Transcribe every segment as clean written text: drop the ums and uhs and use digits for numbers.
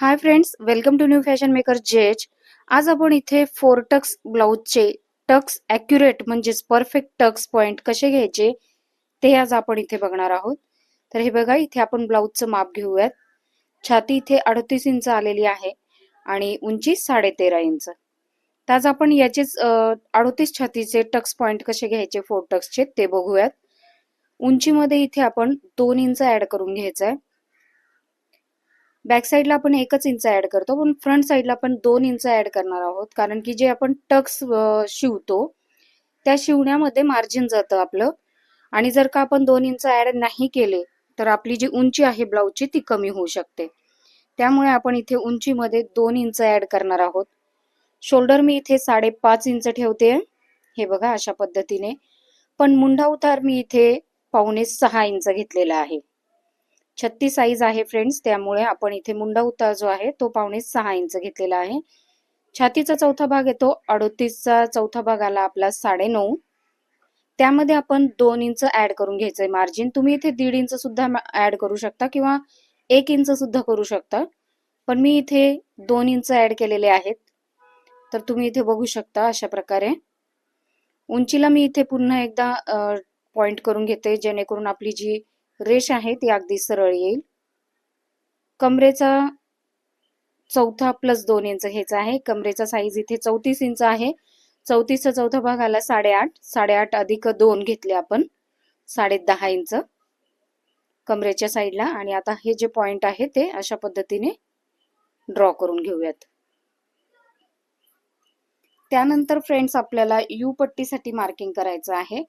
High friends, welcome to new fashion maker जेज. आज आपण इथे 4 टक्स ब्लाउजचे टक्स ॲक्युरेट म्हणजेच परफेक्ट टक्स पॉइंट कसे घ्यायचे ते आज आपण इथे बघणार आहोत. तर हे बघा, इथे आपण ब्लाउजचं माप घेऊयात. छाती इथे 38 इंच आलेली आहे आणि उंची 13.5 इंच. तर आज आपण याचेच 38 छातीचे टक्स पॉइंट कसे घ्यायचे 4 टक्सचे ते बघूयात. उंचीमध्ये इथे आपण 2 इंच ऍड करून घ्यायचं आहे. बॅक साईडला आपण 1 इंच ऍड करतो, पण फ्रंट साईडला आपण 2 इंच ऍड करणार आहोत, कारण की जे आपण टक्स शिवतो त्या शिवण्यामध्ये मार्जिन जातं आपलं. आणि जर का आपण 2 इंच ऍड नाही केले तर आपली जी उंची आहे ब्लाउजची ती कमी होऊ शकते. त्यामुळे आपण इथे उंचीमध्ये 2 इंच ऍड करणार आहोत. शोल्डर मी इथे 5.5 इंच ठेवते, हे बघा अशा पद्धतीने. पण मुंढा उतार मी इथे 5.25 इंच घेतलेला आहे. 36 साईज आहे फ्रेंड्स, त्यामुळे आपण इथे मुंडा उतार जो आहे तो 5.25 इंच घेतलेला आहे. छातीचा चौथा भाग येतो 38चा चौथा भाग आला आपला 9.5. त्यामध्ये आपण 2 इंच ऍड करून घ्यायचंय मार्जिन. तुम्ही इथे 1.5 इंच सुद्धा ऍड करू शकता किंवा 1 इंच सुद्धा करू शकता, पण मी इथे 2 इंच ऍड केलेले आहेत. तर तुम्ही इथे बघू शकता अशा प्रकारे. उंचीला मी इथे पुन्हा एकदा पॉइंट करून घेते, जेणेकरून आपली जी रेष आहे ती अगदी सरळ येईल. कमरेचा चौथा प्लस 2 इंच घ्यायचा आहे. कमरेचा साईज इथे 34 इंच आहे. 34चा चौथा भाग आला 8.5. 8.5 अधिक 2 घेतले आपण 10.5 इंच कमरेच्या साईडला. आणि आता हे जे पॉइंट आहे ते अशा पद्धतीने ड्रॉ करून घेऊयात. त्यानंतर फ्रेंड्स आपल्याला यू पट्टीसाठी मार्किंग करायचं आहे.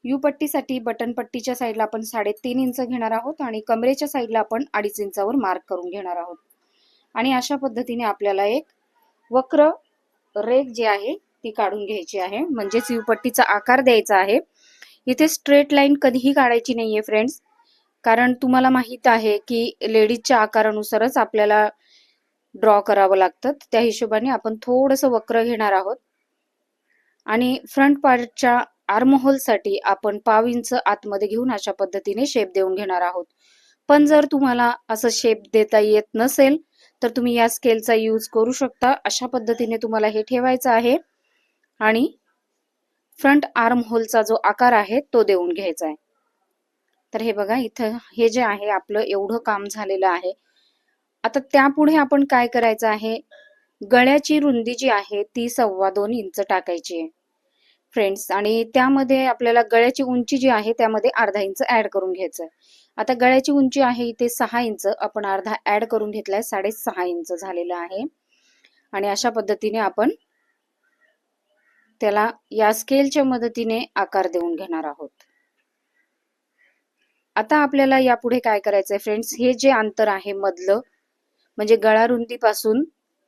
यू पट्टीसाठी बटन पट्टीच्या साईडला आपण 3.5 इंच घेणार आहोत आणि कमरेच्या साईडला आपण 2.5 इंचावर मार्क करून घेणार आहोत. आणि अशा पद्धतीने आपल्याला एक वक्र रेघ जी आहे ती काढून घ्यायची आहे, म्हणजेच यू पट्टीचा आकार द्यायचा आहे. इथे स्ट्रेट लाईन कधीही काढायची नाहीये फ्रेंड्स, कारण तुम्हाला माहित आहे की लेडीजच्या आकारानुसारच आपल्याला ड्रॉ करावं लागतं. त्या हिशोबाने आपण थोडंसं वक्र घेणार आहोत. आणि फ्रंट पार्टच्या आर्महोल साठी आपण 1/2 इंच आतमध्ये घेऊन अशा पद्धतीने शेप देऊन घेणार आहोत. पण जर तुम्हाला असं शेप देता येत नसेल तर तुम्ही या स्केलचा यूज करू शकता. अशा पद्धतीने तुम्हाला हे ठेवायचं आहे आणि फ्रंट आर्म होलचा जो आकार आहे तो देऊन घ्यायचा आहे. तर हे बघा, इथं हे जे आहे आपलं एवढं काम झालेलं आहे. आता त्यापुढे आपण काय करायचं आहे, गळ्याची रुंदी जी आहे ती 2.25 इंच टाकायची आहे फ्रेंड्स. आणि त्यामध्ये आपल्याला गळ्याची उंची जी आहे त्यामध्ये अर्धा इंच ऍड करून घ्यायचं आहे. आता गळ्याची उंची आहे इथे 6 इंच, आपण अर्धा ऍड करून घेतलाय, 6.5 इंच झालेला आहे. आणि अशा पद्धतीने आपण त्याला या स्केलच्या मदतीने आकार देऊन घेणार आहोत. आता आपल्याला यापुढे काय करायचंय फ्रेंड्स, हे जे अंतर आहे मधलं म्हणजे गळा रुंदीपासून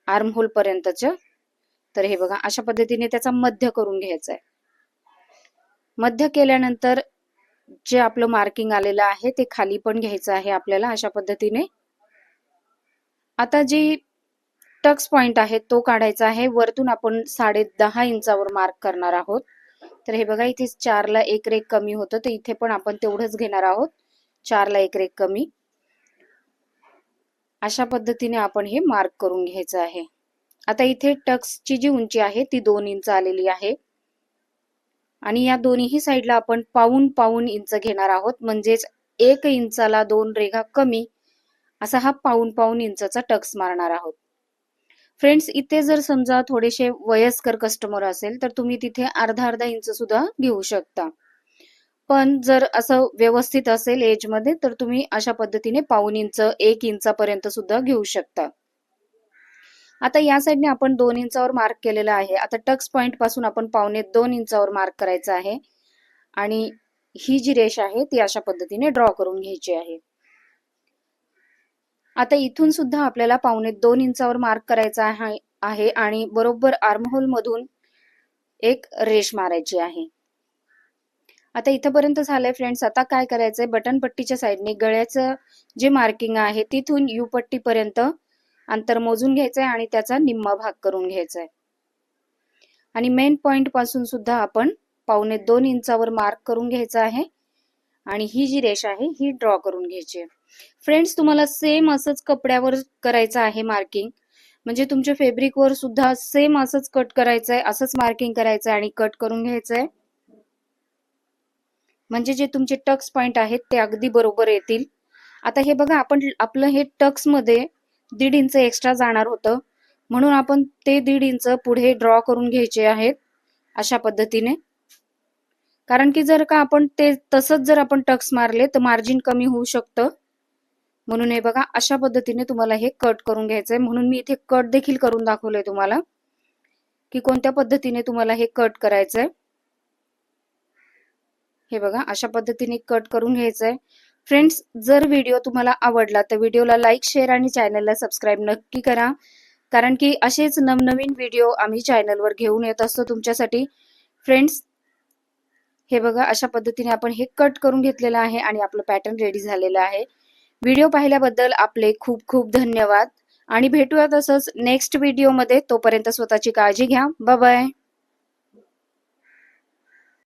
आर्म होल पर्यंतचं, तर हे बघा अशा पद्धतीने त्याचा मध्य करून घ्यायचा आहे. मध्य केल्यानंतर जे आपलं मार्किंग आलेलं आहे ते खाली पण घ्यायचं आहे आपल्याला अशा पद्धतीने. आता जी टक्स पॉइंट आहे तो काढायचा आहे. वरतून आपण 10.5 इंचावर मार्क करणार आहोत. तर हे बघा, इथे 4 ला 1 रेघ कमी होतं, तर इथे पण आपण तेवढंच घेणार आहोत, 4 ला 1 रेघ कमी. अशा पद्धतीने आपण हे मार्क करून घ्यायचं आहे. आता इथे टक्सची जी उंची आहे ती 2 इंच आलेली आहे आणि या दोन्ही साईडला आपण पाऊण इंच घेणार आहोत, म्हणजेच 1 इंचाला 2 रेघा कमी असा हा पाऊण इंचाचा टक्स मारणार आहोत. फ्रेंड्स, इथे जर समजा थोडेसे वयस्कर कस्टमर असेल तर तुम्ही तिथे अर्धा इंच सुद्धा घेऊ शकता. पण जर असं व्यवस्थित असेल एज मध्ये तर तुम्ही अशा पद्धतीने पाऊण इंच 1 इंचापर्यंत सुद्धा घेऊ शकता. आता या साईडने आपण 2 इंचावर मार्क केलेला आहे. आता टक्स पॉइंट पासून आपण 1.25 इंचावर मार्क करायचं आहे आणि ही जी रेष आहे ती अशा पद्धतीने ड्रॉ करून घ्यायची आहे. आता इथून सुद्धा आपल्याला 1.25 इंचावर मार्क करायचा आहे आणि बरोबर आर्महोल मधून एक रेष मारायची आहे. आता इथपर्यंत झालंय फ्रेंड्स. आता काय करायचंय, बटन पट्टीच्या साईडने गळ्याचं जे मार्किंग आहे तिथून यू पट्टी पर्यंत अंतर मोजून घ्यायचंय आणि त्याचा निम्मा भाग करून घ्यायचाय. आणि मेन पॉइंट पासून सुद्धा आपण 1.25 इंचावर मार्क करून घ्यायचा आहे आणि ही जी रेष आहे ही ड्रॉ करून घ्यायची आहे. फ्रेंड्स, तुम्हाला सेम असंच कपड्यावर करायचं आहे मार्किंग. म्हणजे तुमच्या फॅब्रिकवर सुद्धा सेम असंच कट करायचं आहे, असंच मार्किंग करायचं आहे आणि कट करून घ्यायचं आहे. म्हणजे जे तुमचे टक्स पॉइंट आहेत ते अगदी बरोबर येतील. आता हे बघा, आपण आपलं हे टक्स मध्ये 1.5 इंच एक्स्ट्रा जाणार होतं, म्हणून आपण ते 1.5 इंच पुढे ड्रॉ करून घ्यायचे आहेत अशा पद्धतीने. कारण की जर का आपण ते तसंच जर आपण टक्स मारले तर मार्जिन कमी होऊ शकतं. म्हणून हे बघा, अशा पद्धतीने तुम्हाला हे कट करून घ्यायचंय. म्हणून मी इथे कट देखील करून दाखवलंय तुम्हाला की कोणत्या पद्धतीने तुम्हाला हे कट करायचंय. हे बघा, अशा पद्धतीने कट करून घ्यायचंय. फ्रेंड्स, जर व्हिडिओ तुम्हाला आवडला तर व्हिडिओला लाईक, शेअर आणि चॅनलला सबस्क्राईब नक्की करा. कारण की असेच नवनवीन व्हिडिओ आम्ही चॅनलवर घेऊन येत असतो तुमच्यासाठी. फ्रेंड्स, हे बघा, अशा पद्धतीने आपण हे कट करून घेतलेलं आहे आणि आपलं पॅटर्न रेडी झालेलं आहे. व्हिडिओ पाहिल्याबद्दल आपले खूप खूप धन्यवाद आणि भेटूया तसंच नेक्स्ट व्हिडिओमध्ये. तोपर्यंत स्वतःची काळजी घ्या. Bye bye.